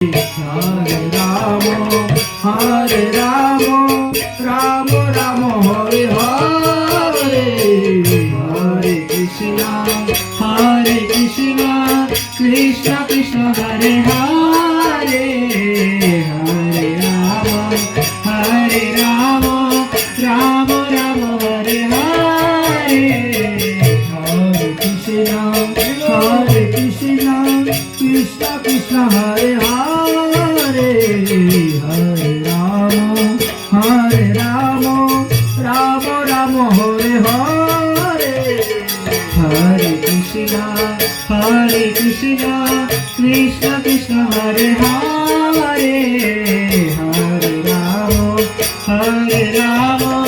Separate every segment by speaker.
Speaker 1: Hare Ramo, Hare Ramo, Ramo Ramo, Hare Hare, Hare Krishna, Krishna Krishna, Hare Hare, Hare Rama, Hare Rama, Rama Rama, Hare Hare, Hare Krishna, Krishna Krishna, Hare Hare, Hare Rama, Rama Rama, Hare Hare, Hare Krishna, Krishna Krishna, Hare Hare, Hare Rama,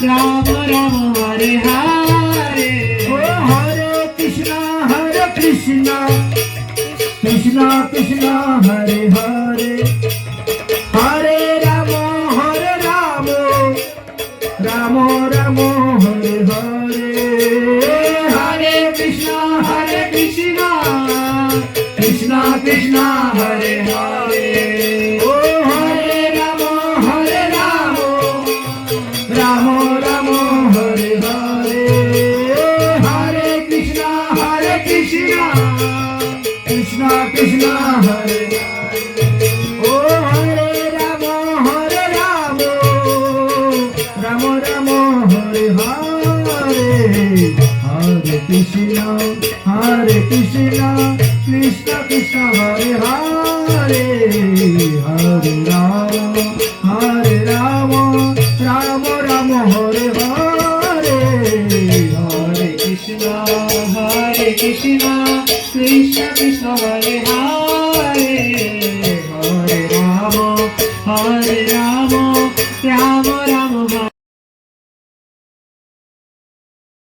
Speaker 1: Rama Rama, Hare Hare. Oh, Hare Krishna, Krishna Krishna, Hare Hare, Hare Rama, Rama Rama, Hare Hare, Hare Krishna, Krishna Krishna, Hare Hare. Oh, Hare Rama, Rama Rama, Hare Hare, Hare Krishna, Krishna Krishna, Hare Hare. Oh, Hare Rama, Rama Rama, Hare Hare, Hare Krishna, Krishna Krishna, Hare Hare, Hare Rama, Rama Rama, Hare Hare, Hare Krishna, Krishna Krishna, Hare Hare, Hare Rama, Rama